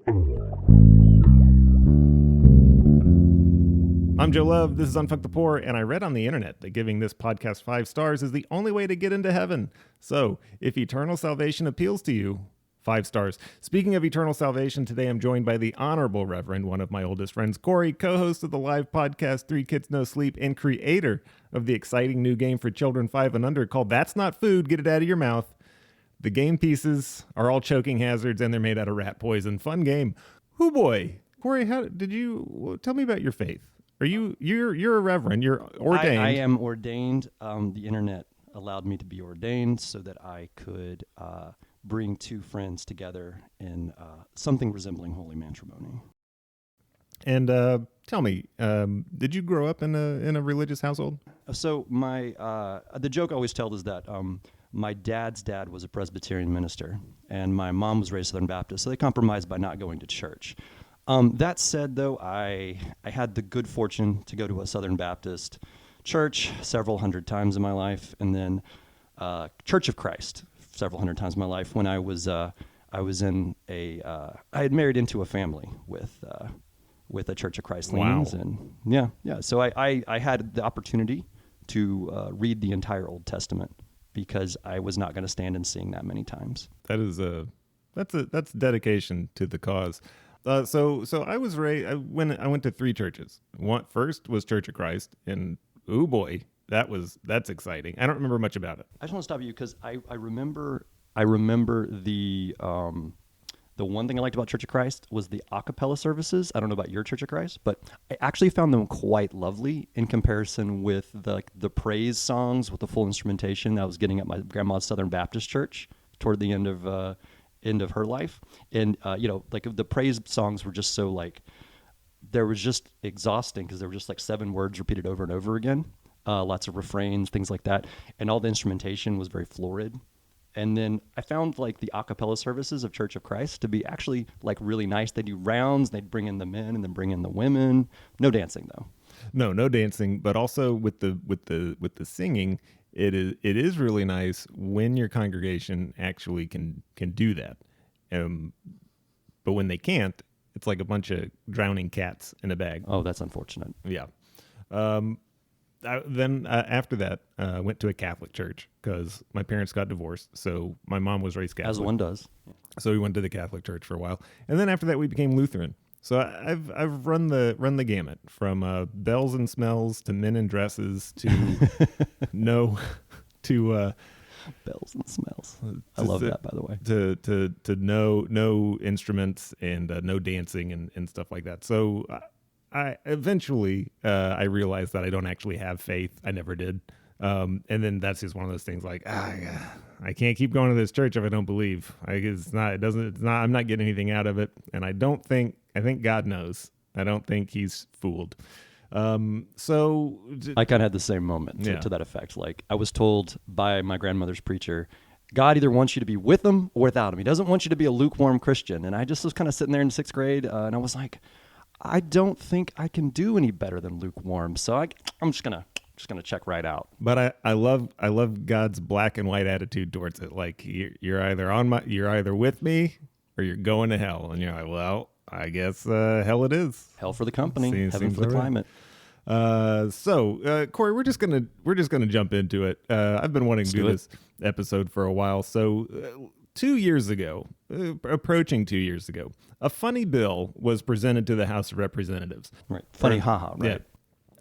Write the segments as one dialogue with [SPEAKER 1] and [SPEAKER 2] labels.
[SPEAKER 1] I'm Joe Love, this is Unfuck the Poor, and I read on the internet that giving this podcast 5 stars is the only way to get into heaven. So, if eternal salvation appeals to you, 5 stars. Speaking of eternal salvation, today I'm joined by the Honorable Reverend, one of my oldest friends, Corey, co-host of the live podcast 3 Kids No Sleep, and creator of the exciting new game for children 5 and under called That's Not Food, Get It Out of Your Mouth. The game pieces are all choking hazards, and they're made out of rat poison. Fun game. Hoo boy. Corey, how did you... Tell me about your faith. You're a reverend. You're ordained.
[SPEAKER 2] I am ordained. The internet allowed me to be ordained so that I could bring 2 friends together in something resembling holy matrimony.
[SPEAKER 1] And tell me, did you grow up in a religious household?
[SPEAKER 2] So the joke I always tell is that my dad's dad was a Presbyterian minister, and my mom was raised Southern Baptist, so they compromised by not going to church. That said, though, I had the good fortune to go to a Southern Baptist church several hundred times in my life, and then Church of Christ several hundred times in my life. When I had married into a family with a Church of Christ leanings, and yeah. So I had the opportunity to read the entire Old Testament because I was not going to stand and sing that many times.
[SPEAKER 1] That's dedication to the cause. So I was raised. I went to 3 churches. First was Church of Christ, and oh boy, that's exciting. I don't remember much about it.
[SPEAKER 2] I just want to stop you because I remember the one thing I liked about Church of Christ was the a cappella services. I don't know about your Church of Christ, but I actually found them quite lovely in comparison with the praise songs with the full instrumentation that I was getting at my grandma's Southern Baptist church toward the end of her life. And the praise songs were just so there was just exhausting because there were just 7 words repeated over and over again, lots of refrains, things like that, and all the instrumentation was very florid. And then I found the a cappella services of Church of Christ to be actually really nice. They do rounds, they'd bring in the men and then bring in the women. No dancing though.
[SPEAKER 1] No dancing, but also with the singing, it is really nice when your congregation actually can do that. But when they can't, it's like a bunch of drowning cats in a bag.
[SPEAKER 2] Oh, that's unfortunate.
[SPEAKER 1] Yeah. After that, I went to a Catholic church because my parents got divorced. So my mom was raised Catholic.
[SPEAKER 2] As one does.
[SPEAKER 1] So we went to the Catholic church for a while. And then after that, we became Lutheran. So I've run the gamut from bells and smells to men in dresses to
[SPEAKER 2] bells and smells. I love that, by the way.
[SPEAKER 1] To no instruments and no dancing and stuff like that. So I eventually I realized that I don't actually have faith. I never did. And then that's just one of those things I can't keep going to this church if I don't believe. I'm not getting anything out of it. And I think God knows. I don't think he's fooled. So
[SPEAKER 2] I kind of had the same moment to that effect. I was told by my grandmother's preacher, God either wants you to be with him or without him. He doesn't want you to be a lukewarm Christian. And I just was kind of sitting there in 6th grade, and I was like, I don't think I can do any better than lukewarm. So I'm just gonna check right out.
[SPEAKER 1] But I love God's black and white attitude towards it. You're either with me or you're going to hell. And you're like, well, I guess hell it is.
[SPEAKER 2] Hell for the company, heaven for the climate.
[SPEAKER 1] So Corey, we're just gonna jump into it. I've been wanting to do this episode for a while. So 2 years ago, approaching 2 years ago, a funny bill was presented to the House of Representatives.
[SPEAKER 2] Right. Funny, haha. Right.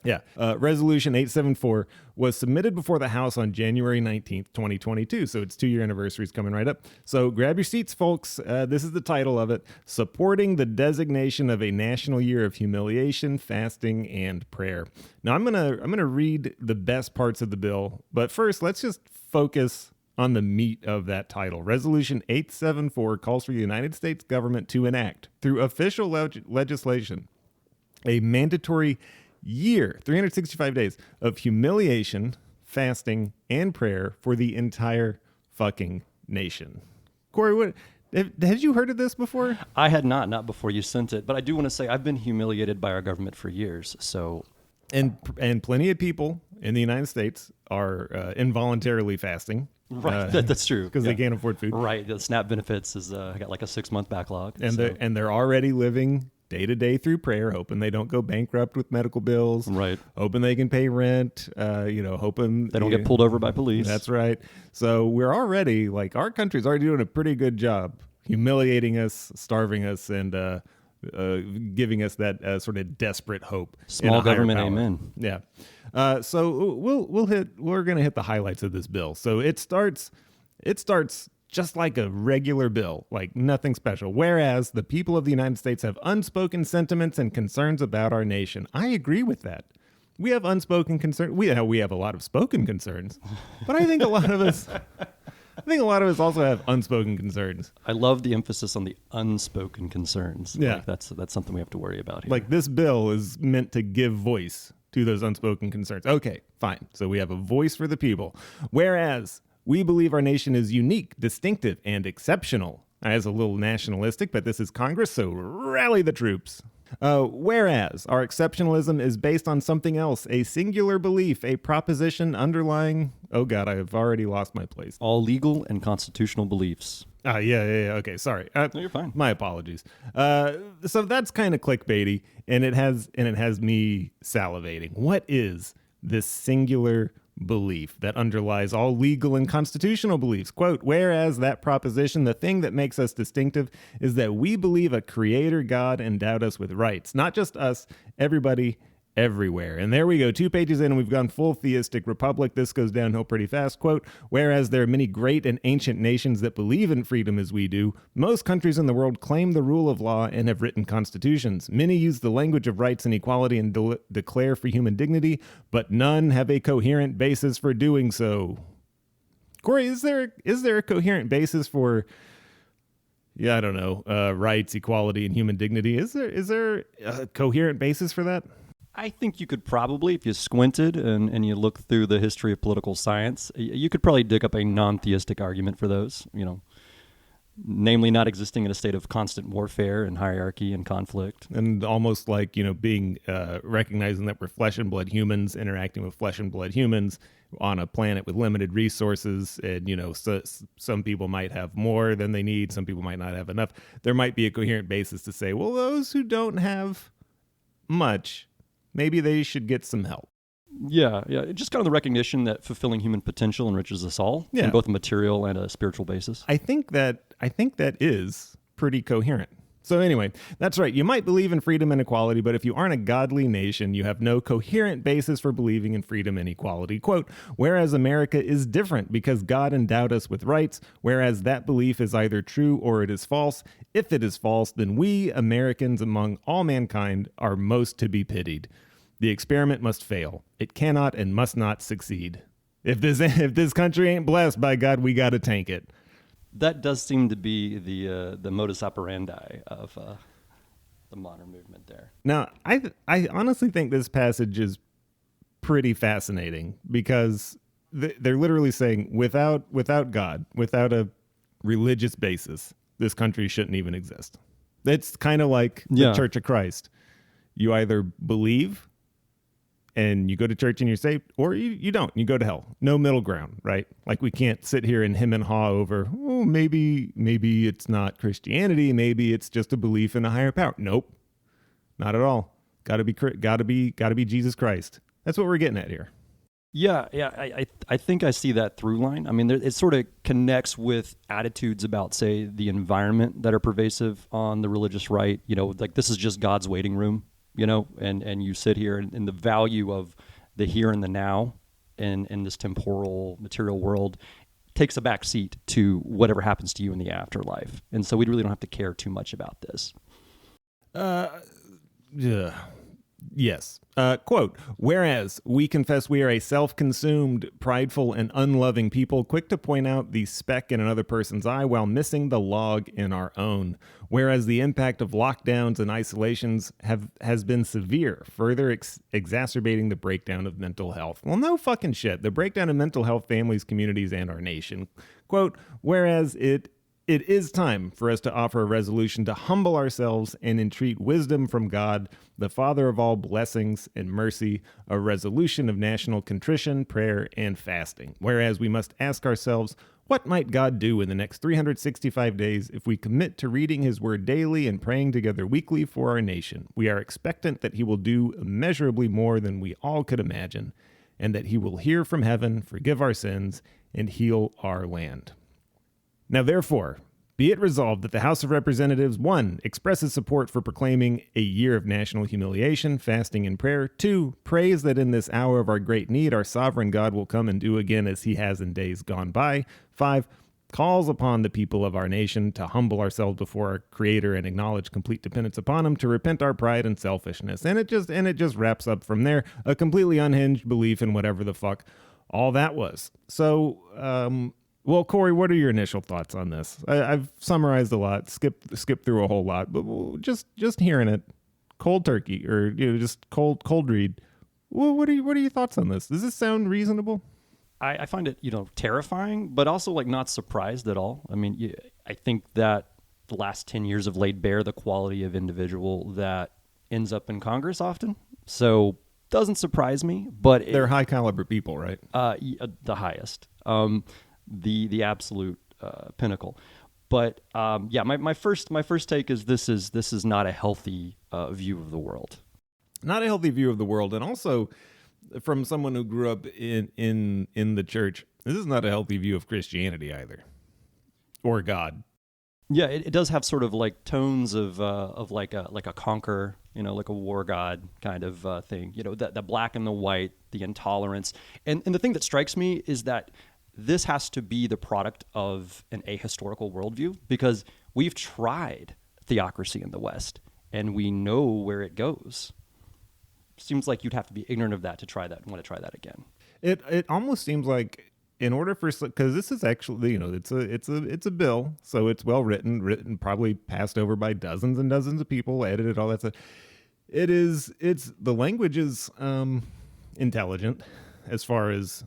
[SPEAKER 1] Yeah. Resolution 874 was submitted before the House on January 19th, 2022. So its 2-year anniversary is coming right up. So grab your seats, folks. This is the title of it: Supporting the Designation of a National Year of Humiliation, Fasting, and Prayer. Now I'm gonna read the best parts of the bill, but first let's just focus on the meat of that title. Resolution 874 calls for the United States government to enact, through official legislation, a mandatory year, 365 days of humiliation, fasting, and prayer for the entire fucking nation. Corey, had you heard of this before?
[SPEAKER 2] I had not before you sent it, but I do want to say I've been humiliated by our government for years. So,
[SPEAKER 1] and plenty of people in the United States are involuntarily fasting.
[SPEAKER 2] Right, that's true.
[SPEAKER 1] Because they can't afford food.
[SPEAKER 2] Right, the SNAP benefits is I got like a 6-month backlog.
[SPEAKER 1] And they're already living day to day through prayer, hoping they don't go bankrupt with medical bills.
[SPEAKER 2] Right.
[SPEAKER 1] Hoping they can pay rent. Hoping
[SPEAKER 2] they don't get pulled over by police.
[SPEAKER 1] That's right. So we're already our country's already doing a pretty good job humiliating us, starving us, and giving us that sort of desperate hope.
[SPEAKER 2] Small government, amen.
[SPEAKER 1] Yeah. So we're gonna hit the highlights of this bill. So it starts just like a regular bill, like nothing special. Whereas the people of the United States have unspoken sentiments and concerns about our nation. I agree with that. We have unspoken concerns. We have a lot of spoken concerns, but I think a lot of us also have unspoken concerns.
[SPEAKER 2] I love the emphasis on the unspoken concerns.
[SPEAKER 1] Yeah,
[SPEAKER 2] that's something we have to worry about here.
[SPEAKER 1] Like this bill is meant to give voice to those unspoken concerns. Okay, fine. So we have a voice for the people. Whereas we believe our nation is unique, distinctive, and exceptional. As a little nationalistic, but this is Congress, so rally the troops. Whereas our exceptionalism is based on something else, a singular belief, a proposition underlying... Oh, God, I've already lost my place.
[SPEAKER 2] All legal and constitutional beliefs.
[SPEAKER 1] Yeah. Okay, sorry.
[SPEAKER 2] No, you're fine.
[SPEAKER 1] My apologies. So that's kind of clickbaity, and it has me salivating. What is this singular belief that underlies all legal and constitutional beliefs? Quote, whereas that proposition, the thing that makes us distinctive is that we believe a creator God endowed us with rights. Not just us, everybody, everywhere. And there we go, 2 pages in and we've gone full theistic republic. This goes downhill pretty fast. Quote, whereas there are many great and ancient nations that believe in freedom as we do, most countries in the world claim the rule of law and have written constitutions. Many use the language of rights and equality and declare for human dignity, but none have a coherent basis for doing so. Corey, is there a coherent basis for rights, equality, and human dignity? Is there a coherent basis for that?
[SPEAKER 2] I think you could probably, if you squinted and you look through the history of political science, you could probably dig up a non-theistic argument for those, namely not existing in a state of constant warfare and hierarchy and conflict.
[SPEAKER 1] And almost like, being, recognizing that we're flesh and blood humans interacting with flesh and blood humans on a planet with limited resources. And, some people might have more than they need. Some people might not have enough. There might be a coherent basis to say, well, those who don't have much, maybe they should get some help.
[SPEAKER 2] Yeah. Just kind of the recognition that fulfilling human potential enriches us all, on both a material and a spiritual basis.
[SPEAKER 1] I think that is pretty coherent. So anyway, that's right. You might believe in freedom and equality, but if you aren't a godly nation, you have no coherent basis for believing in freedom and equality. Quote, whereas America is different because God endowed us with rights, whereas that belief is either true or it is false. If it is false, then we, Americans, among all mankind, are most to be pitied. The experiment must fail. It cannot and must not succeed. If this country ain't blessed by God, we got to tank it.
[SPEAKER 2] That does seem to be the modus operandi of the modern movement there.
[SPEAKER 1] Now, I honestly think this passage is pretty fascinating because they're literally saying without God, without a religious basis, this country shouldn't even exist. It's kind of like the Church of Christ. You either believe and you go to church and you're saved, or you don't. You go to hell. No middle ground, right? Like we can't sit here and hem and haw over, oh, maybe it's not Christianity. Maybe it's just a belief in a higher power. Nope, not at all. Gotta be Jesus Christ. That's what we're getting at here.
[SPEAKER 2] Yeah. I think I see that through line. I mean, it sort of connects with attitudes about, say, the environment that are pervasive on the religious right. Like this is just God's waiting room. And you sit here and the value of the here and the now in this temporal material world takes a back seat to whatever happens to you in the afterlife. And so we really don't have to care too much about this.
[SPEAKER 1] Yes. Quote, whereas we confess we are a self-consumed, prideful, and unloving people, quick to point out the speck in another person's eye while missing the log in our own. Whereas the impact of lockdowns and isolations has been severe, further exacerbating the breakdown of mental health. Well, no fucking shit. The breakdown of mental health, families, communities, and our nation. Quote, whereas it It is time for us to offer a resolution to humble ourselves and entreat wisdom from God, the Father of all blessings and mercy, a resolution of national contrition, prayer, and fasting. Whereas we must ask ourselves, what might God do in the next 365 days if we commit to reading his word daily and praying together weekly for our nation? We are expectant that he will do immeasurably more than we all could imagine, and that he will hear from heaven, forgive our sins, and heal our land. Now, therefore, be it resolved that the House of Representatives, 1, expresses support for proclaiming a year of national humiliation, fasting, and prayer. 2, prays that in this hour of our great need, our sovereign God will come and do again as he has in days gone by. 5, calls upon the people of our nation to humble ourselves before our Creator and acknowledge complete dependence upon him, to repent our pride and selfishness. And it just wraps up from there, a completely unhinged belief in whatever the fuck all that was. So, well, Corey, what are your initial thoughts on this? I've summarized a lot, skipped through a whole lot, but just hearing it, cold turkey, or just cold read. Well, what are your thoughts on this? Does this sound reasonable?
[SPEAKER 2] I find it, terrifying, but also like not surprised at all. I mean, I think that the last 10 years have laid bare the quality of individual that ends up in Congress often. So doesn't surprise me, but
[SPEAKER 1] they're high caliber people, right?
[SPEAKER 2] The highest. The absolute pinnacle. But my first take is this is not a healthy view of the world.
[SPEAKER 1] Not a healthy view of the world, and also from someone who grew up in the church, this is not a healthy view of Christianity either, or God.
[SPEAKER 2] Yeah, it does have sort of like tones of like a conquer, like a war god kind of thing. The black and the white, the intolerance, and the thing that strikes me is that this has to be the product of an ahistorical worldview, because we've tried theocracy in the West and we know where it goes. Seems like you'd have to be ignorant of that to try that and want to try that again.
[SPEAKER 1] It almost seems like in order for, because this is actually, it's a bill, so it's well written, probably passed over by dozens and dozens of people, edited, all that stuff. It's the language is intelligent as far as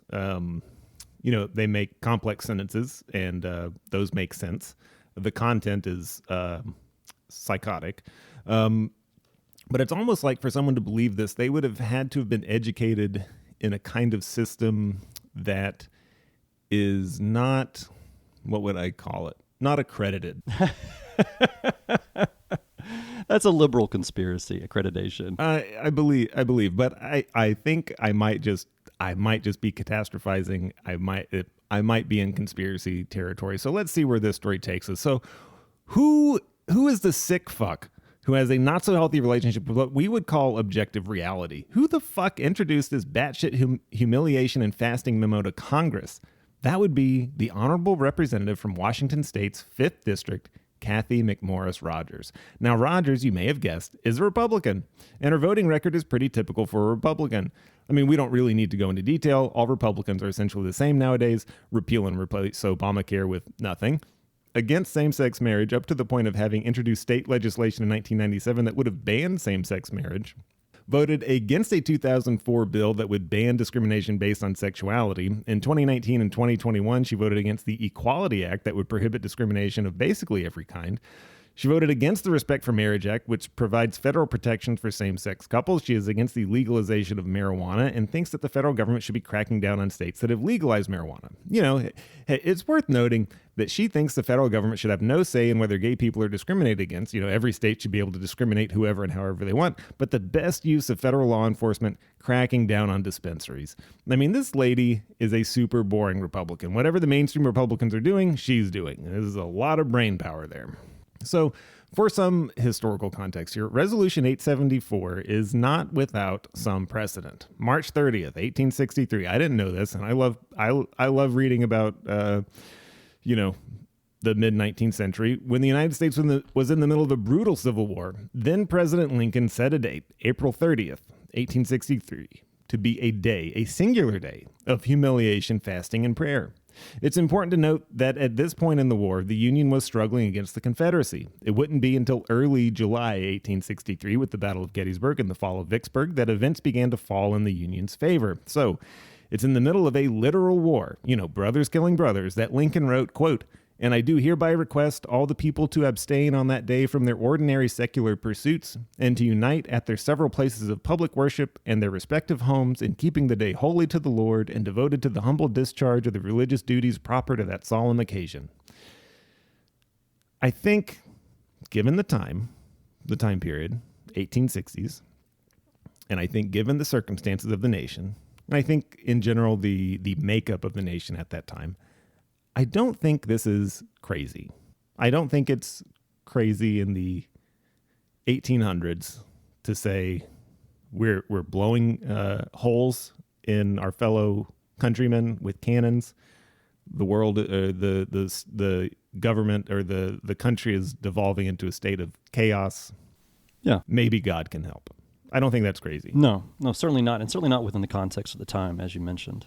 [SPEAKER 1] they make complex sentences, and those make sense. The content is psychotic. But it's almost like for someone to believe this, they would have had to have been educated in a kind of system that is not, what would I call it? Not accredited.
[SPEAKER 2] That's a liberal conspiracy, accreditation.
[SPEAKER 1] I believe, but I think I might just be catastrophizing. I might be in conspiracy territory. So let's see where this story takes us. So who is the sick fuck who has a not so healthy relationship with what we would call objective reality? Who the fuck introduced this batshit humiliation and fasting memo to Congress? That would be the honorable representative from Washington State's 5th District, Cathy McMorris Rogers. Now, Rogers, you may have guessed, is a Republican, and her voting record is pretty typical for a Republican. I mean, we don't really need to go into detail. All Republicans are essentially the same nowadays. Repeal and replace Obamacare with nothing. Against same-sex marriage, up to the point of having introduced state legislation in 1997 that would have banned same-sex marriage. Voted against a 2004 bill that would ban discrimination based on sexuality. In 2019 and 2021, she voted against the Equality Act that would prohibit discrimination of basically every kind. She voted against the Respect for Marriage Act, which provides federal protections for same-sex couples. She is against the legalization of marijuana and thinks that the federal government should be cracking down on states that have legalized marijuana. It's worth noting that she thinks the federal government should have no say in whether gay people are discriminated against. Every state should be able to discriminate whoever and however they want. But the best use of federal law enforcement, cracking down on dispensaries. I mean, this lady is a super boring Republican. Whatever the mainstream Republicans are doing, she's doing. There's a lot of brain power there. So for some historical context here, Resolution 874 is not without some precedent. March 30th, 1863. I didn't know this, and I love reading about, the mid-19th century, when the United States was in the middle of a brutal civil war. Then President Lincoln set a date, April 30th, 1863, to be a singular day of humiliation, fasting, and prayer. It's important to note that at this point in the war, the Union was struggling against the Confederacy. It wouldn't be until early July 1863, with the Battle of Gettysburg and the fall of Vicksburg, that events began to fall in the Union's favor. So it's in the middle of a literal war, brothers killing brothers, that Lincoln wrote, quote, And I do hereby request all the people to abstain on that day from their ordinary secular pursuits, and to unite at their several places of public worship and their respective homes in keeping the day holy to the Lord and devoted to the humble discharge of the religious duties proper to that solemn occasion. I think, given the time period, 1860s, and I think given the circumstances of the nation, and I think in general the makeup of the nation at that time, I don't think this is crazy. I don't think it's crazy in the 1800s to say we're blowing holes in our fellow countrymen with cannons. The world, the government or the country is devolving into a state of chaos.
[SPEAKER 2] Yeah.
[SPEAKER 1] Maybe God can help. I don't think that's crazy.
[SPEAKER 2] No, certainly not. And certainly not within the context of the time, as you mentioned.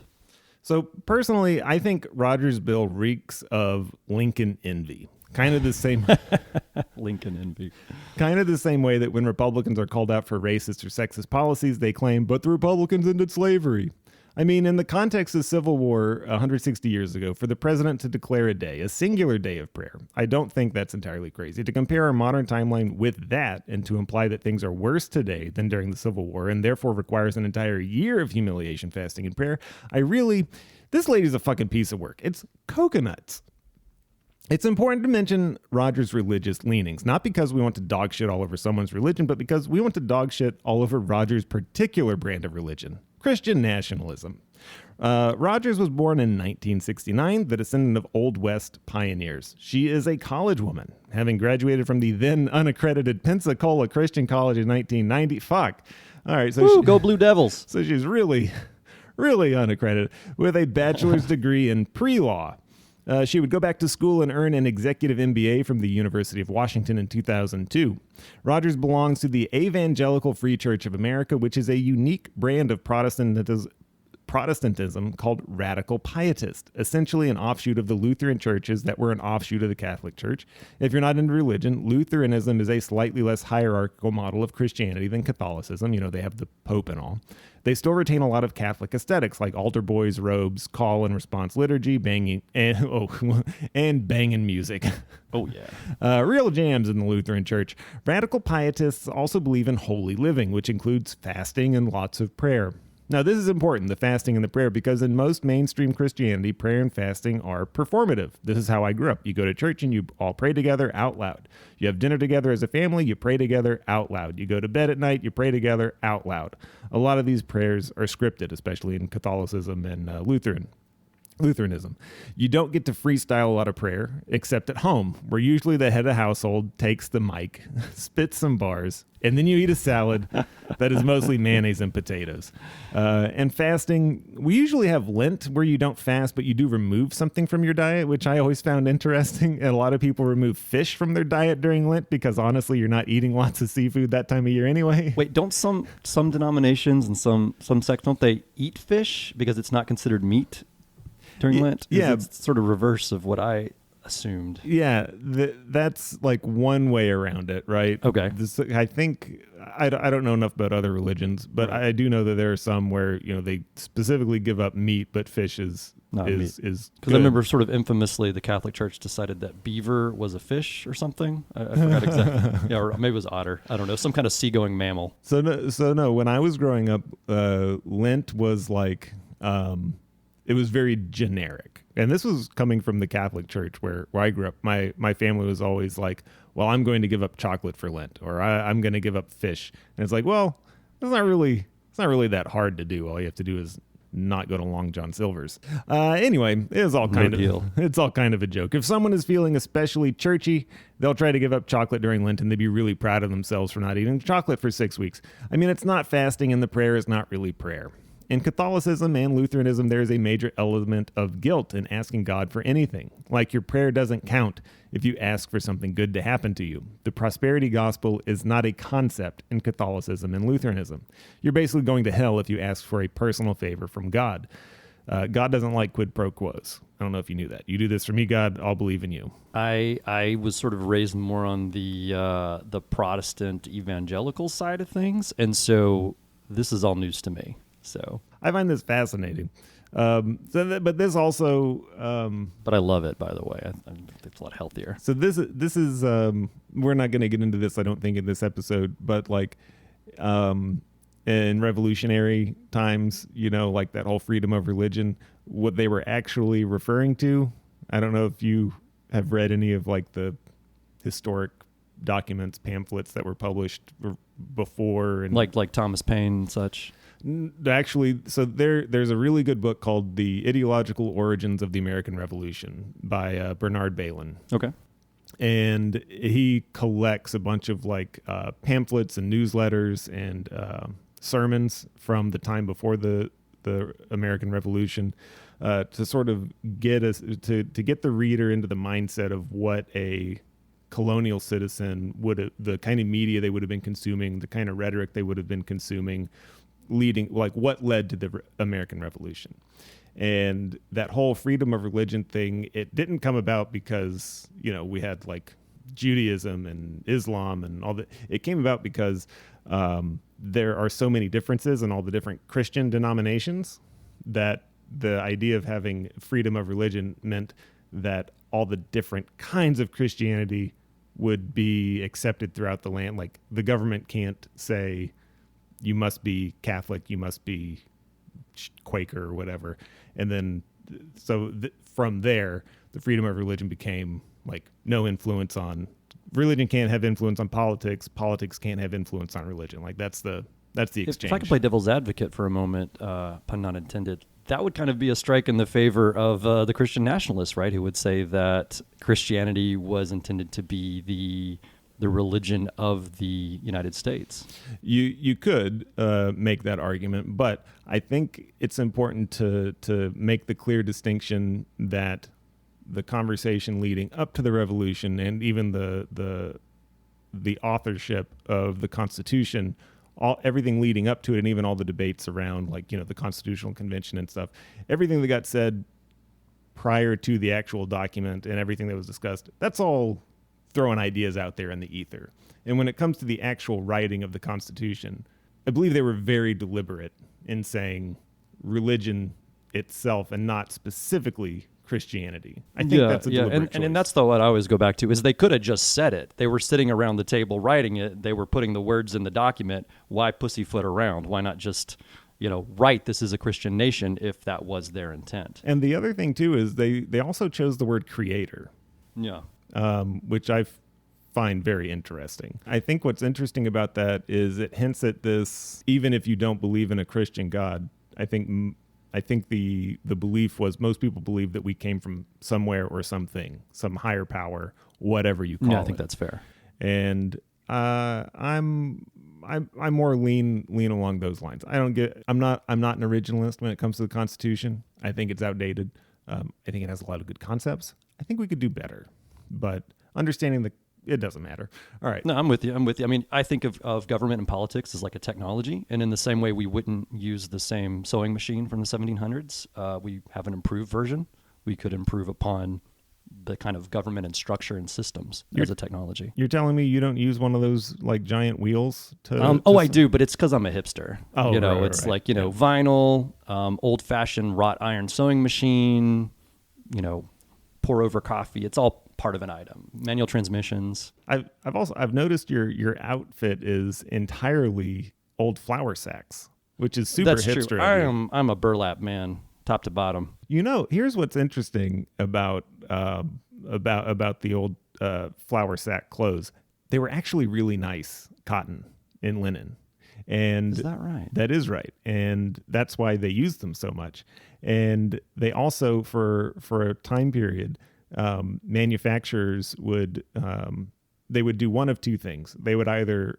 [SPEAKER 1] So personally, I think Rogers' bill reeks of Lincoln envy. Kind of the same
[SPEAKER 2] Lincoln envy.
[SPEAKER 1] Kind of the same way that when Republicans are called out for racist or sexist policies, they claim, but the Republicans ended slavery. I mean, in the context of Civil War 160 years ago, for the president to declare a day, a singular day of prayer, I don't think that's entirely crazy. To compare our modern timeline with that and to imply that things are worse today than during the Civil War and therefore requires an entire year of humiliation, fasting, and prayer, this lady's a fucking piece of work. It's coconuts. It's important to mention Rogers' religious leanings, not because we want to dog shit all over someone's religion, but because we want to dog shit all over Rogers' particular brand of religion, Christian nationalism. Rogers was born in 1969, the descendant of Old West pioneers. She is a college woman, having graduated from the then unaccredited Pensacola Christian College in 1990. Fuck. All right. So
[SPEAKER 2] go Blue Devils.
[SPEAKER 1] So she's really unaccredited with a bachelor's degree in pre-law. She would go back to school and earn an executive MBA from the University of Washington in 2002. Rogers belongs to the Evangelical Free Church of America, which is a unique brand of Protestantism called radical pietist, essentially an offshoot of the Lutheran churches that were an offshoot of the Catholic Church. If you're not into religion, Lutheranism is a slightly less hierarchical model of Christianity than Catholicism. You know, they have the Pope and all. They still retain a lot of Catholic aesthetics like altar boys, robes, call and response liturgy, banging, and banging music.
[SPEAKER 2] Oh, yeah.
[SPEAKER 1] Real jams in the Lutheran Church. Radical pietists also believe in holy living, which includes fasting and lots of prayer. Now, this is important, the fasting and the prayer, because in most mainstream Christianity, prayer and fasting are performative. This is how I grew up. You go to church and you all pray together out loud. You have dinner together as a family, you pray together out loud. You go to bed at night, you pray together out loud. A lot of these prayers are scripted, especially in Catholicism and Lutheranism. You don't get to freestyle a lot of prayer, except at home, where usually the head of household takes the mic, spits some bars, and then you eat a salad that is mostly mayonnaise and potatoes. And fasting, we usually have Lent, where you don't fast, but you do remove something from your diet, which I always found interesting. And a lot of people remove fish from their diet during Lent because, honestly, you're not eating lots of seafood that time of year anyway.
[SPEAKER 2] Wait, don't some denominations and some sects, don't they eat fish because it's not considered meat during Lent?
[SPEAKER 1] Yeah.
[SPEAKER 2] It's sort of reverse of what I assumed.
[SPEAKER 1] Yeah, that's like one way around it, right?
[SPEAKER 2] Okay.
[SPEAKER 1] I think, I don't know enough about other religions, but right. I do know that there are some where, they specifically give up meat, but fish is
[SPEAKER 2] not meat.
[SPEAKER 1] Because
[SPEAKER 2] I remember sort of infamously the Catholic Church decided that beaver was a fish or something. I forgot exactly. Yeah, or maybe it was otter. I don't know. Some kind of seagoing mammal.
[SPEAKER 1] So no, when I was growing up, Lent was like... it was very generic. And this was coming from the Catholic Church where I grew up. My family was always like, well, I'm going to give up chocolate for Lent, or I'm going to give up fish. And it's like, well, it's not really that hard to do. All you have to do is not go to Long John Silver's. Anyway, it's all kind of a joke. If someone is feeling especially churchy, they'll try to give up chocolate during Lent and they'd be really proud of themselves for not eating chocolate for 6 weeks. I mean, it's not fasting and the prayer is not really prayer. In Catholicism and Lutheranism, there is a major element of guilt in asking God for anything. Like your prayer doesn't count if you ask for something good to happen to you. The prosperity gospel is not a concept in Catholicism and Lutheranism. You're basically going to hell if you ask for a personal favor from God. God doesn't like quid pro quos. I don't know if you knew that. You do this for me, God, I'll believe in you.
[SPEAKER 2] I was sort of raised more on the Protestant evangelical side of things, and so this is all news to me. So
[SPEAKER 1] I find this fascinating. But this also,
[SPEAKER 2] But I love it, by the way. I think it's a lot healthier.
[SPEAKER 1] so this is we're not going to get into this, I don't think, in this episode, but like, in revolutionary times, like that whole freedom of religion, what they were actually referring to. I don't know if you have read any of like the historic documents, pamphlets that were published before, and
[SPEAKER 2] Like Thomas Paine and such.
[SPEAKER 1] actually, so there's a really good book called The Ideological Origins of the American Revolution by Bernard Bailyn.
[SPEAKER 2] Okay.
[SPEAKER 1] And he collects a bunch of like pamphlets and newsletters and sermons from the time before the American Revolution, to sort of get us to get the reader into the mindset of what a colonial citizen the kind of media they would have been consuming, the kind of rhetoric they would have been consuming, what led to the American Revolution. And that whole freedom of religion thing, it didn't come about because, we had like Judaism and Islam and all that. It came about because there are so many differences in all the different Christian denominations that the idea of having freedom of religion meant that all the different kinds of Christianity would be accepted throughout the land. Like the government can't say you must be Catholic, you must be Quaker or whatever. And then from there, the freedom of religion became like no influence on religion, can't have influence on politics. Politics can't have influence on religion. Like that's the exchange.
[SPEAKER 2] If I could play devil's advocate for a moment, pun not intended, that would kind of be a strike in the favor of the Christian nationalists, right? Who would say that Christianity was intended to be the religion of the United States.
[SPEAKER 1] You could make that argument, but I think it's important to make the clear distinction that the conversation leading up to the revolution and even the authorship of the Constitution, everything leading up to it, and even all the debates around the Constitutional Convention and stuff, everything that got said prior to the actual document and everything that was discussed, that's all throwing ideas out there in the ether. And when it comes to the actual writing of the Constitution, I believe they were very deliberate in saying religion itself and not specifically Christianity. I think that's a deliberate choice.
[SPEAKER 2] And that's what I always go back to, is they could have just said it. They were sitting around the table writing it. They were putting the words in the document. Why pussyfoot around? Why not just, write this is a Christian nation if that was their intent?
[SPEAKER 1] And the other thing, too, is they also chose the word creator.
[SPEAKER 2] Yeah.
[SPEAKER 1] Which I find very interesting. I think what's interesting about that is it hints at this, even if you don't believe in a Christian God, I think the belief was most people believe that we came from somewhere or something, some higher power, whatever you call it.
[SPEAKER 2] Yeah, I think that's fair.
[SPEAKER 1] And I'm more lean along those lines. I'm not an originalist when it comes to the Constitution. I think it's outdated. I think it has a lot of good concepts. I think we could do better, but understanding it doesn't matter. All right.
[SPEAKER 2] No, I'm with you. I mean, I think of government and politics as like a technology. And in the same way we wouldn't use the same sewing machine from the 1700s, we have an improved version. We could improve upon the kind of government and structure and systems as a technology.
[SPEAKER 1] You're telling me you don't use one of those like giant wheels to...
[SPEAKER 2] I do, but it's because I'm a hipster.
[SPEAKER 1] Oh,
[SPEAKER 2] it's
[SPEAKER 1] right.
[SPEAKER 2] like, vinyl, old-fashioned wrought iron sewing machine, pour over coffee. It's all part of an item. Manual transmissions.
[SPEAKER 1] I've noticed your outfit is entirely old flour sacks, which is super
[SPEAKER 2] That's
[SPEAKER 1] hipster.
[SPEAKER 2] True. I'm a burlap man, top to bottom.
[SPEAKER 1] Here's what's interesting about the old flour sack clothes. They were actually really nice cotton and linen. And
[SPEAKER 2] is that right?
[SPEAKER 1] That is right. And that's why they used them so much. And they also, for a time period, manufacturers would do one of two things. They would either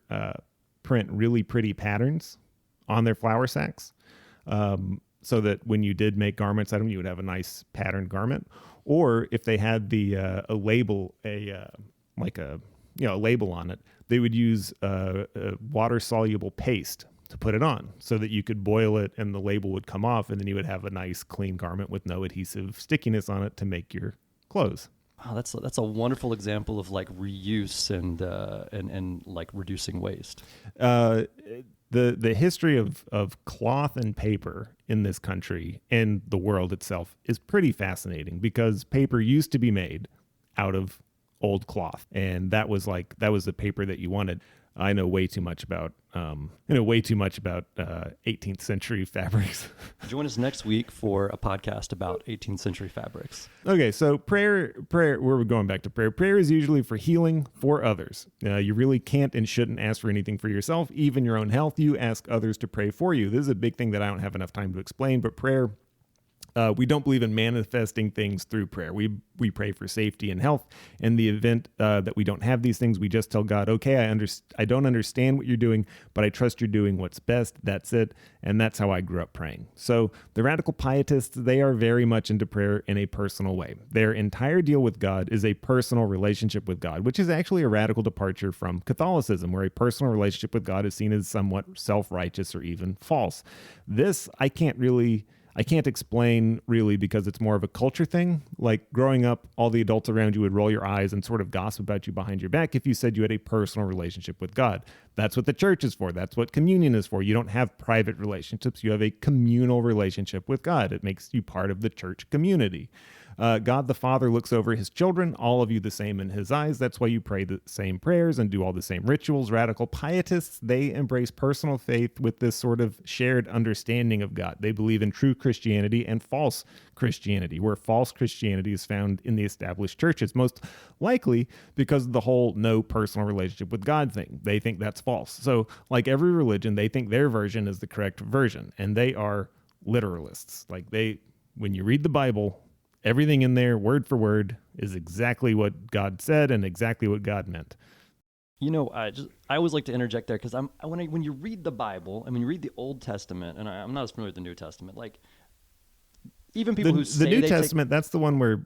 [SPEAKER 1] print really pretty patterns on their flour sacks, so that when you did make garments out of them, you would have a nice patterned garment. Or if they had a label, a label on it, they would use a water-soluble paste to put it on so that you could boil it and the label would come off, and then you would have a nice clean garment with no adhesive stickiness on it to make your clothes.
[SPEAKER 2] Wow, that's a wonderful example of like reuse and like reducing waste.
[SPEAKER 1] the history of cloth and paper in this country and the world itself is pretty fascinating, because paper used to be made out of old cloth, and that was the paper that you wanted. I know way too much about 18th century fabrics.
[SPEAKER 2] Join us next week for a podcast about 18th century fabrics.
[SPEAKER 1] Okay, so prayer, we're going back to prayer. Prayer is usually for healing for others. You really can't and shouldn't ask for anything for yourself, even your own health. You ask others to pray for you. This is a big thing that I don't have enough time to explain, but prayer, we don't believe in manifesting things through prayer. We pray for safety and health. In the event that we don't have these things, we just tell God, okay, I don't understand what you're doing, but I trust you're doing what's best. That's it. And that's how I grew up praying. So the radical pietists, they are very much into prayer in a personal way. Their entire deal with God is a personal relationship with God, which is actually a radical departure from Catholicism, where a personal relationship with God is seen as somewhat self-righteous or even false. This, I can't explain really, because it's more of a culture thing. Like growing up, all the adults around you would roll your eyes and sort of gossip about you behind your back if you said you had a personal relationship with God. That's what the church is for. That's what communion is for. You don't have private relationships. You have a communal relationship with God. It makes you part of the church community. God the Father looks over his children, all of you the same in his eyes. That's why you pray the same prayers and do all the same rituals. Radical pietists, they embrace personal faith with this sort of shared understanding of God. They believe in true Christianity and false Christianity, where false Christianity is found in the established churches, most likely because of the whole no personal relationship with God thing. They think that's false. So like every religion, they think their version is the correct version, and they are literalists. When you read the Bible, everything in there, word for word, is exactly what God said and exactly what God meant.
[SPEAKER 2] You know, I always like to interject there, because when you read the Bible, and when you read the Old Testament, and I'm not as familiar with the New Testament, like even people who say
[SPEAKER 1] the New Testament, that's the one where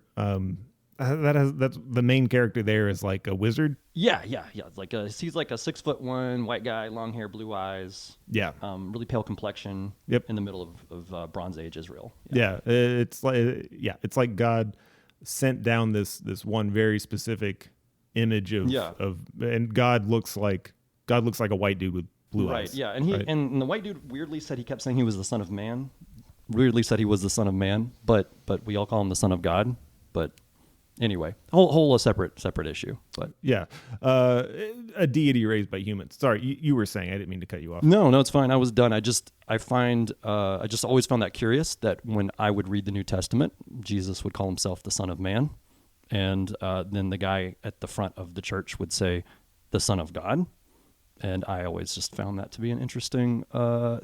[SPEAKER 1] that's the main character there is like a wizard.
[SPEAKER 2] Yeah. He's like a 6'1" white guy, long hair, blue eyes.
[SPEAKER 1] Yeah.
[SPEAKER 2] Really pale complexion.
[SPEAKER 1] Yep.
[SPEAKER 2] In the middle of Bronze Age Israel.
[SPEAKER 1] Yeah. It's like God sent down this one very specific image of and God looks like a white dude with blue eyes.
[SPEAKER 2] Right. Yeah. And and the white dude weirdly said, he kept saying he was the Son of Man. Weirdly said he was the Son of Man, but we all call him the Son of God. But anyway, whole separate issue. But
[SPEAKER 1] yeah, a deity raised by humans. Sorry, you were saying. I didn't mean to cut you off.
[SPEAKER 2] No, it's fine. I was done. I just always found that curious, that when I would read the New Testament, Jesus would call himself the Son of Man, and then the guy at the front of the church would say the Son of God. And I always just found that to be an interesting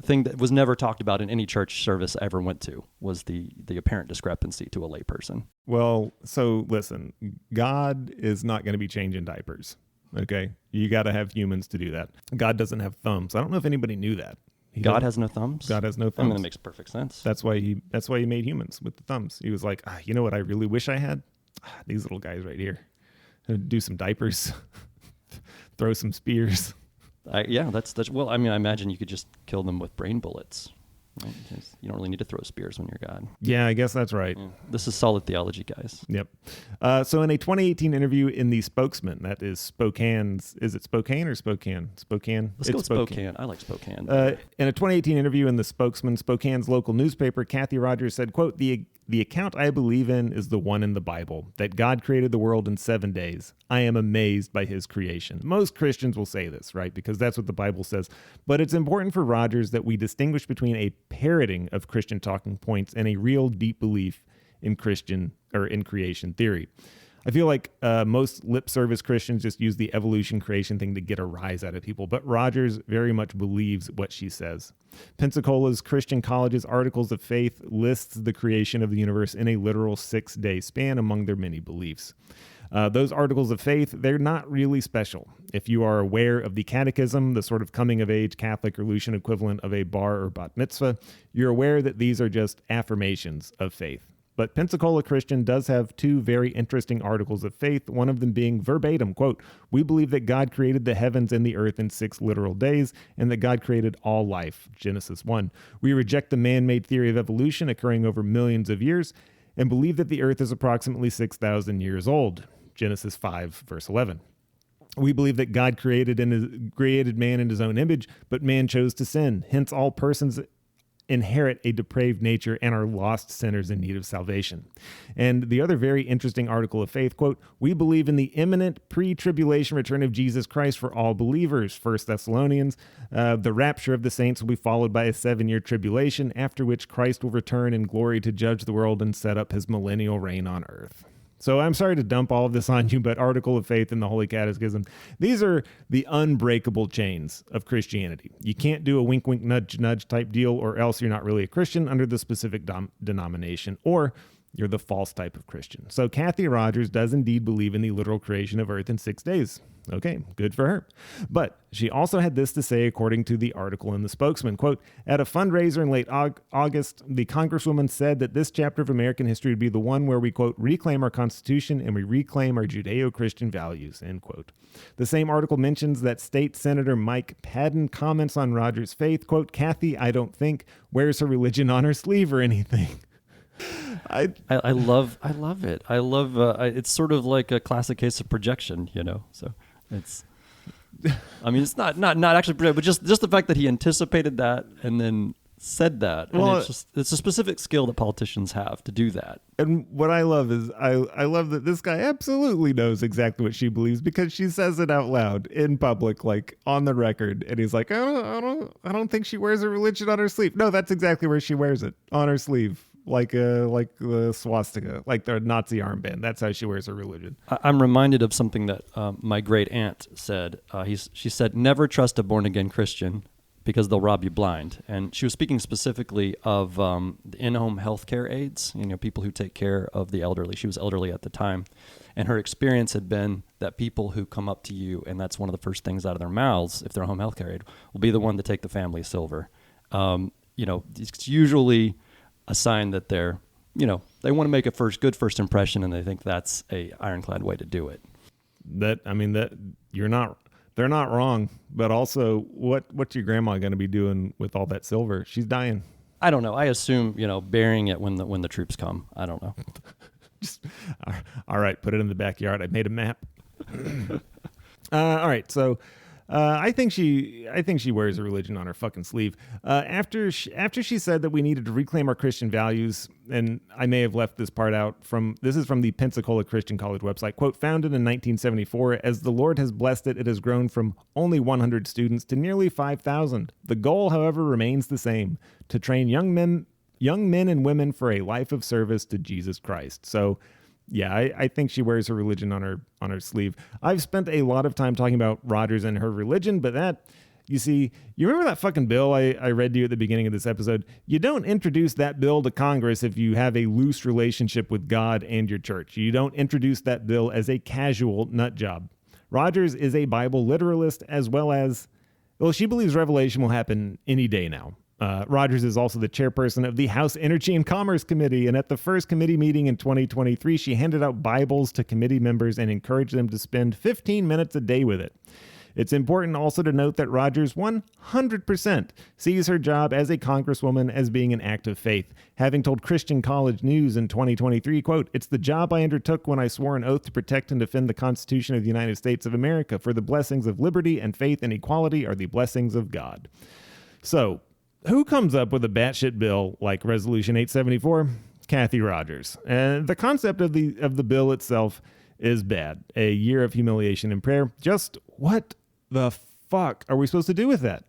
[SPEAKER 2] thing that was never talked about in any church service I ever went to, was the apparent discrepancy to a layperson.
[SPEAKER 1] Well, so listen, God is not going to be changing diapers, okay? You got to have humans to do that. God doesn't have thumbs. I don't know if anybody knew that.
[SPEAKER 2] God has no thumbs?
[SPEAKER 1] God has no thumbs.
[SPEAKER 2] I mean, that makes perfect sense.
[SPEAKER 1] That's why he made humans with the thumbs. He was like, you know what I really wish I had? These little guys right here. Do some diapers, throw some spears.
[SPEAKER 2] That's well, I mean, I imagine you could just kill them with brain bullets, right? You don't really need to throw spears when you're God.
[SPEAKER 1] Yeah, I guess that's right.
[SPEAKER 2] Yeah. This is solid theology, guys.
[SPEAKER 1] Yep. So in a 2018 interview in the Spokesman, that is Spokane's, is it Spokane or Spokane? Spokane?
[SPEAKER 2] Let's go with Spokane. I like Spokane.
[SPEAKER 1] In a 2018 interview in the Spokesman, Spokane's local newspaper, Cathy Rogers said, quote, the account I believe in is the one in the Bible, that God created the world in 7 days. I am amazed by his creation. Most Christians will say this, right? Because that's what the Bible says. But it's important for Rogers that we distinguish between a parroting of Christian talking points and a real deep belief in creation theory. I feel like most lip service Christians just use the evolution creation thing to get a rise out of people, but Rogers very much believes what she says. Pensacola's Christian College's Articles of Faith lists the creation of the universe in a literal 6-day span among their many beliefs. Those articles of faith, they're not really special. If you are aware of the catechism, the sort of coming-of-age Catholic or Lutheran equivalent of a bar or bat mitzvah, you're aware that these are just affirmations of faith. But Pensacola Christian does have two very interesting articles of faith, one of them being verbatim, quote, we believe that God created the heavens and the earth in 6 literal days, and that God created all life, Genesis 1. We reject the man-made theory of evolution occurring over millions of years, and believe that the earth is approximately 6,000 years old, Genesis 5, verse 11. We believe that God created man in his own image, but man chose to sin. Hence, all persons inherit a depraved nature and are lost sinners in need of salvation. And the other very interesting article of faith, quote, we believe in the imminent pre-tribulation return of Jesus Christ for all believers. 1 Thessalonians, the rapture of the saints will be followed by a 7-year tribulation, after which Christ will return in glory to judge the world and set up his millennial reign on earth. So I'm sorry to dump all of this on you, but Article of Faith and the Holy Catechism, these are the unbreakable chains of Christianity. You can't do a wink, wink, nudge, nudge type deal, or else you're not really a Christian under the specific denomination, or you're the false type of Christian. So Cathy Rogers does indeed believe in the literal creation of Earth in 6 days. Okay, good for her. But she also had this to say, according to the article in The Spokesman, quote, at a fundraiser in late August, the Congresswoman said that this chapter of American history would be the one where we, quote, reclaim our Constitution and we reclaim our Judeo-Christian values, end quote. The same article mentions that State Senator Mike Padden comments on Rogers' faith, quote, Cathy, I don't think, wears her religion on her sleeve or anything.
[SPEAKER 2] I love it. I love it's sort of like a classic case of projection, you know. So it's, I mean, it's not actually projection, but just the fact that he anticipated that and then said that. And
[SPEAKER 1] well,
[SPEAKER 2] it's a specific skill that politicians have to do that.
[SPEAKER 1] And what I love is I love that this guy absolutely knows exactly what she believes, because she says it out loud in public, like on the record, and he's like, I don't think she wears her religion on her sleeve. No, that's exactly where she wears it, on her sleeve. Like the swastika, like the Nazi armband. That's how she wears her religion.
[SPEAKER 2] I'm reminded of something that my great aunt said. She said, never trust a born-again Christian because they'll rob you blind. And she was speaking specifically of the in-home healthcare aides, you know, people who take care of the elderly. She was elderly at the time. And her experience had been that people who come up to you, and that's one of the first things out of their mouths, if they're a home healthcare aide, will be the one to take the family silver. You know, it's usually a sign that they're, you know, they want to make a good first impression, and they think that's a ironclad way to do it.
[SPEAKER 1] They're not wrong, but also what's your grandma going to be doing with all that silver? She's dying.
[SPEAKER 2] I don't know. I assume, you know, burying it when the troops come. I don't know.
[SPEAKER 1] All right, put it in the backyard. I made a map. All right, so I think she wears a religion on her fucking sleeve. After she said that we needed to reclaim our Christian values, and I may have left this part out this is from the Pensacola Christian College website, quote, founded in 1974, as the Lord has blessed it, it has grown from only 100 students to nearly 5,000. The goal, however, remains the same, to train young men and women for a life of service to Jesus Christ. So yeah, I think she wears her religion on her sleeve. I've spent a lot of time talking about Rogers and her religion, but that, you see, you remember that fucking bill I read to you at the beginning of this episode? You don't introduce that bill to Congress if you have a loose relationship with God and your church. You don't introduce that bill as a casual nut job. Rogers is a Bible literalist, as well as, well, she believes Revelation will happen any day now. Rogers is also the chairperson of the House Energy and Commerce Committee, and at the first committee meeting in 2023, she handed out Bibles to committee members and encouraged them to spend 15 minutes a day with it. It's important also to note that Rogers 100% sees her job as a congresswoman as being an act of faith, having told Christian College News in 2023, quote, it's the job I undertook when I swore an oath to protect and defend the Constitution of the United States of America, for the blessings of liberty and faith and equality are the blessings of God. So, who comes up with a batshit bill like Resolution 874? Cathy Rogers. And the concept of the bill itself is bad. A year of humiliation and prayer. Just what the fuck are we supposed to do with that?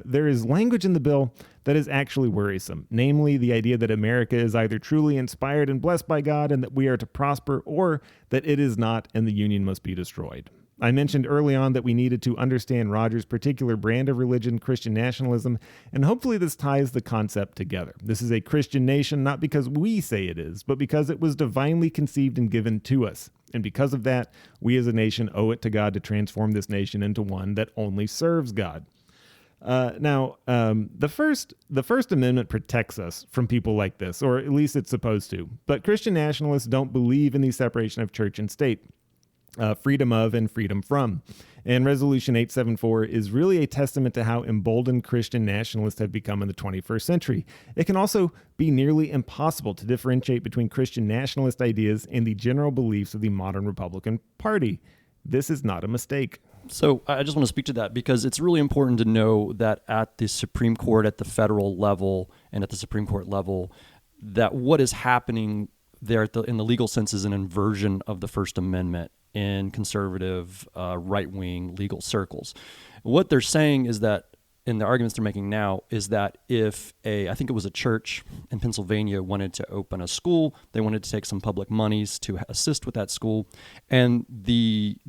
[SPEAKER 1] There is language in the bill that is actually worrisome, namely the idea that America is either truly inspired and blessed by God and that we are to prosper, or that it is not and the Union must be destroyed. I mentioned early on that we needed to understand Rogers' particular brand of religion, Christian nationalism, and hopefully this ties the concept together. This is a Christian nation not because we say it is, but because it was divinely conceived and given to us. And because of that, we as a nation owe it to God to transform this nation into one that only serves God. Now, the First Amendment protects us from people like this, or at least it's supposed to. But Christian nationalists don't believe in the separation of church and state. Freedom of and freedom from. And Resolution 874 is really a testament to how emboldened Christian nationalists have become in the 21st century. It can also be nearly impossible to differentiate between Christian nationalist ideas and the general beliefs of the modern Republican Party. this is not a mistake.
[SPEAKER 2] So I just want to speak to that because it's really important to know that at the Supreme Court, at the federal level, and at the Supreme Court level, that what is happening there in the legal sense is an inversion of the First Amendment in conservative, right-wing legal circles. What they're saying is that, in the arguments they're making now, is that if I think it was a church in Pennsylvania wanted to open a school, they wanted to take some public monies to assist with that school, and the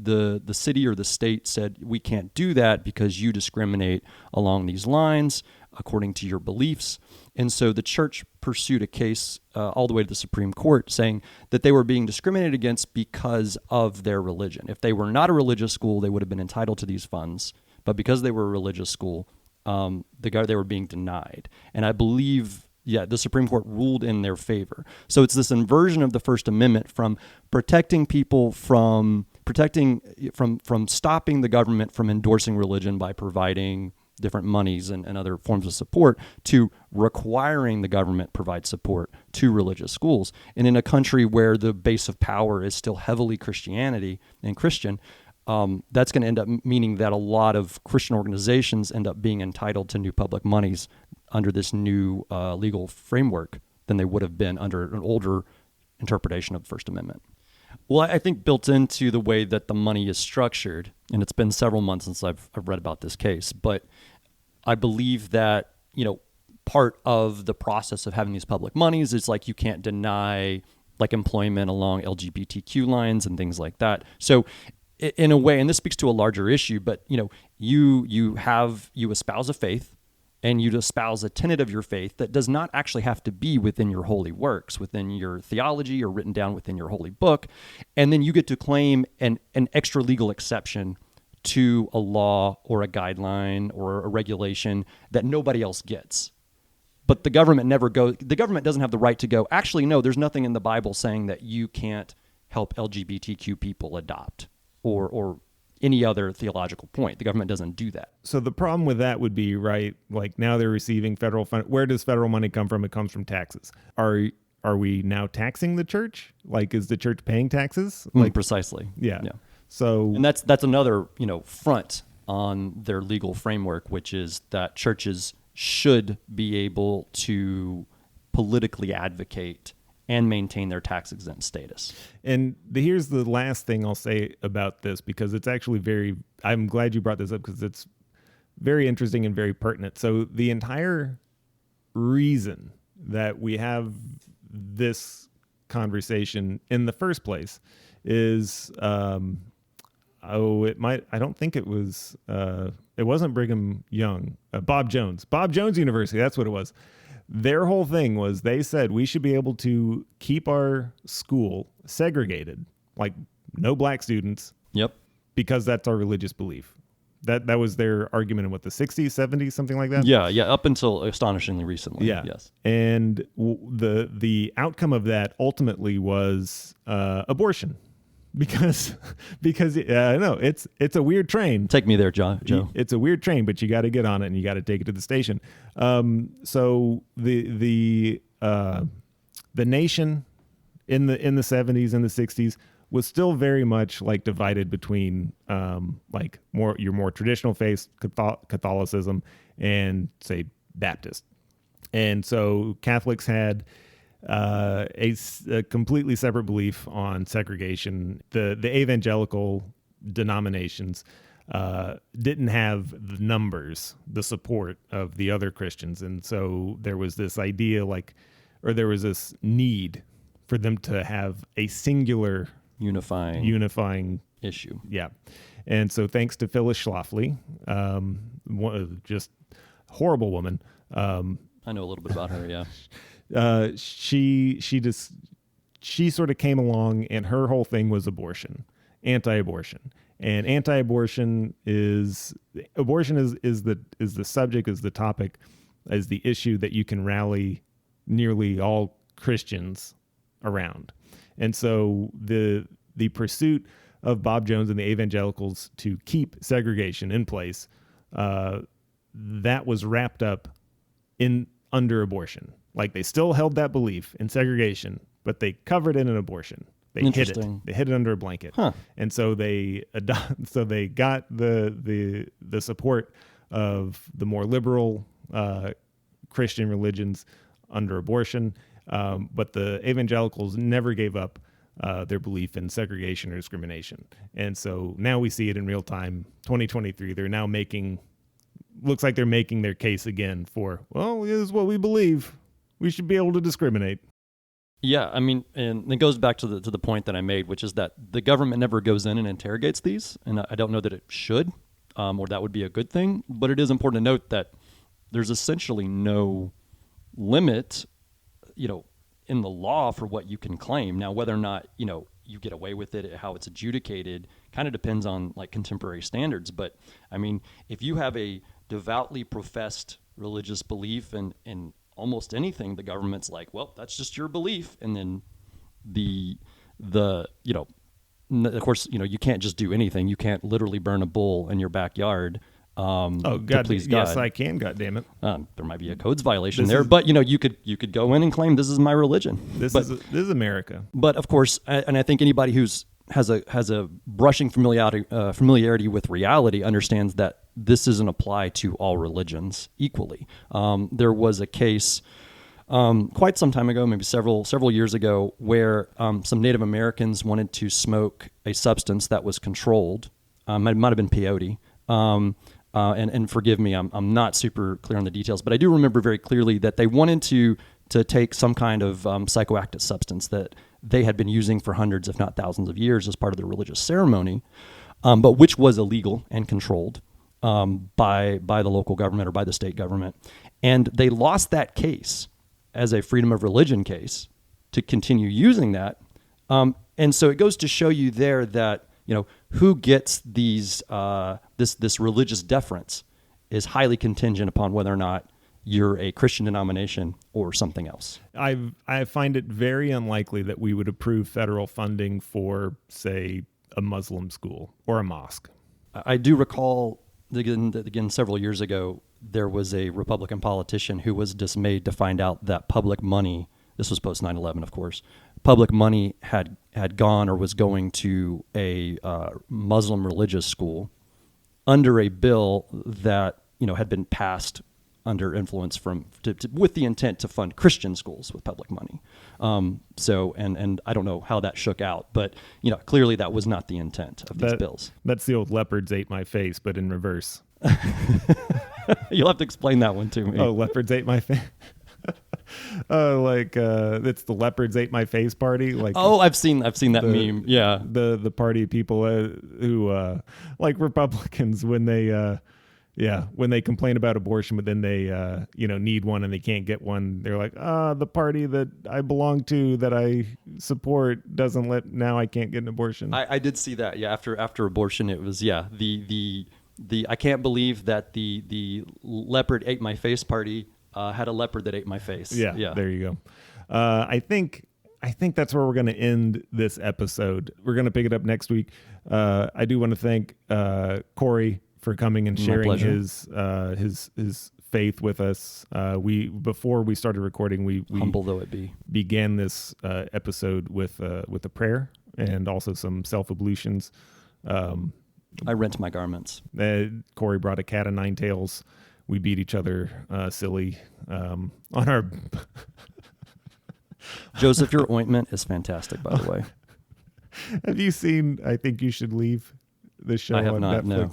[SPEAKER 2] city or the state said, we can't do that because you discriminate along these lines according to your beliefs. And so the church pursued a case all the way to the Supreme Court saying that they were being discriminated against because of their religion. If they were not a religious school, they would have been entitled to these funds. But because they were a religious school, they were being denied. And I believe, the Supreme Court ruled in their favor. So it's this inversion of the First Amendment from protecting people from stopping the government from endorsing religion by providing different monies and other forms of support to requiring the government provide support to religious schools. And in a country where the base of power is still heavily Christianity and Christian, that's going to end up meaning that a lot of Christian organizations end up being entitled to new public monies under this new legal framework than they would have been under an older interpretation of the First Amendment. Well, I think built into the way that the money is structured, and it's been several months since I've read about this case, but I believe that, part of the process of having these public monies is like you can't deny like employment along LGBTQ lines and things like that. So in a way, and this speaks to a larger issue, but you espouse a faith and you espouse a tenet of your faith that does not actually have to be within your holy works, within your theology or written down within your holy book. And then you get to claim an extra legal exception to a law or a guideline or a regulation that nobody else gets. But the government doesn't have the right to go, actually, no, there's nothing in the Bible saying that you can't help LGBTQ people adopt or any other theological point. The government doesn't do that.
[SPEAKER 1] So the problem with that would be, right, like now they're receiving federal fund. Where does federal money come from? It comes from taxes. Are we now taxing the church? Like, is the church paying taxes? Like,
[SPEAKER 2] precisely.
[SPEAKER 1] Yeah. So,
[SPEAKER 2] and that's another, front on their legal framework, which is that churches should be able to politically advocate and maintain their tax-exempt status.
[SPEAKER 1] And here's the last thing I'll say about this, because it's actually I'm glad you brought this up because it's very interesting and very pertinent. So the entire reason that we have this conversation in the first place is, I don't think it was, it wasn't Brigham Young, Bob Jones University. That's what it was. Their whole thing was they said we should be able to keep our school segregated, like no black students.
[SPEAKER 2] Yep.
[SPEAKER 1] Because that's our religious belief. That was their argument in the 60s, 70s, something like that.
[SPEAKER 2] Yeah, up until astonishingly recently.
[SPEAKER 1] Yeah.
[SPEAKER 2] Yes.
[SPEAKER 1] And the outcome of that ultimately was abortion. Because no, it's a weird train.
[SPEAKER 2] Take me there, Joe.
[SPEAKER 1] It's a weird train, but you got to get on it and you got to take it to the station. So the nation in the 70s and the 60s was still very much like divided between like your more traditional faith, Catholicism, and say Baptist. And so Catholics had a completely separate belief on segregation. The evangelical denominations didn't have the numbers, the support of the other Christians. And so there was this idea there was this need for them to have a singular unifying
[SPEAKER 2] issue.
[SPEAKER 1] Yeah. And so thanks to Phyllis Schlafly, just horrible woman.
[SPEAKER 2] I know a little bit about her, yeah.
[SPEAKER 1] She sort of came along, and her whole thing was anti-abortion, and anti-abortion is the subject, is the topic, is the issue that you can rally nearly all Christians around. And so the pursuit of Bob Jones and the evangelicals to keep segregation in place, that was wrapped up under abortion. Like, they still held that belief in segregation, but they covered it in abortion. They hid it.
[SPEAKER 2] Interesting.
[SPEAKER 1] They hid it under a blanket.
[SPEAKER 2] Huh.
[SPEAKER 1] And so they got the support of the more liberal Christian religions under abortion, but the evangelicals never gave up their belief in segregation or discrimination. And so now we see it in real time, 2023. They're now looks like they're making their case again for, well, this is what we believe. We should be able to discriminate.
[SPEAKER 2] Yeah, I mean, and it goes back to the point that I made, which is that the government never goes in and interrogates these, and I don't know that it should, or that would be a good thing. But it is important to note that there's essentially no limit, in the law for what you can claim. Now, whether or not you get away with it, how it's adjudicated, kind of depends on like contemporary standards. But I mean, if you have a devoutly professed religious belief in almost anything, the government's like, well, that's just your belief. And then of course, you can't just do anything. You can't literally burn a bull in your backyard.
[SPEAKER 1] God,
[SPEAKER 2] to please God.
[SPEAKER 1] yes, I can. God damn it!
[SPEAKER 2] There might be a codes violation there, but you could go in and claim this is my religion.
[SPEAKER 1] This is America.
[SPEAKER 2] But of course, and I think anybody who's has a brushing familiarity with reality understands that this doesn't apply to all religions equally. There was a case quite some time ago, maybe several years ago, where some Native Americans wanted to smoke a substance that was controlled. It might have been peyote. And forgive me, I'm not super clear on the details, but I do remember very clearly that they wanted to take some kind of psychoactive substance that they had been using for hundreds, if not thousands of years as part of their religious ceremony, but which was illegal and controlled by the local government or by the state government. And they lost that case as a freedom of religion case to continue using that. And so it goes to show you there that who gets these this religious deference is highly contingent upon whether or not you're a Christian denomination or something else.
[SPEAKER 1] I find it very unlikely that we would approve federal funding for, say, a Muslim school or a mosque.
[SPEAKER 2] I do recall, again, several years ago, there was a Republican politician who was dismayed to find out that public money, this was post 9/11, of course, public money had gone or was going to a Muslim religious school under a bill that had been passed under influence with the intent to fund Christian schools with public money. So I don't know how that shook out, but clearly that was not the intent of these bills.
[SPEAKER 1] That's the old leopards ate my face, but in reverse.
[SPEAKER 2] You'll have to explain that one to me.
[SPEAKER 1] Oh, leopards ate my face. It's the leopards ate my face party.
[SPEAKER 2] I've seen that meme. Yeah,
[SPEAKER 1] the party people who like Republicans when they complain about abortion, but then they need one and they can't get one. They're like, the party that I belong to, that I support, doesn't let. Now I can't get an abortion.
[SPEAKER 2] I did see that. Yeah, after abortion, it was the I can't believe that the leopard ate my face party had a leopard that ate my face.
[SPEAKER 1] Yeah. There you go. I think that's where we're going to end this episode. We're going to pick it up next week. I do want to thank Corey for coming and sharing his faith with us. Before we started recording, we
[SPEAKER 2] humble though it be,
[SPEAKER 1] began this episode with a prayer and also some self-ablutions.
[SPEAKER 2] I rent my garments.
[SPEAKER 1] Corey brought a cat of nine tails. We beat each other silly on our...
[SPEAKER 2] Joseph, your ointment is fantastic, by the way.
[SPEAKER 1] Have you seen I Think You Should Leave, the show
[SPEAKER 2] I have
[SPEAKER 1] on
[SPEAKER 2] not,
[SPEAKER 1] Netflix?
[SPEAKER 2] no.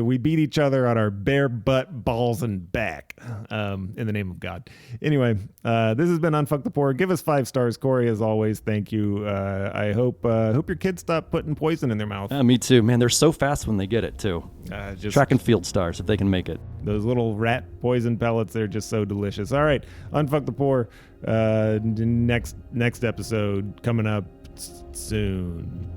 [SPEAKER 1] We beat each other on our bare butt, balls, and back in the name of God. Anyway, this has been Unfuck the Poor. Give us 5 stars, Corey, as always. Thank you. I hope your kids stop putting poison in their mouth.
[SPEAKER 2] Me too, man. They're so fast when they get it, too. Track and field stars, if they can make it.
[SPEAKER 1] Those little rat poison pellets, they're just so delicious. All right, Unfuck the Poor. Next episode coming up soon.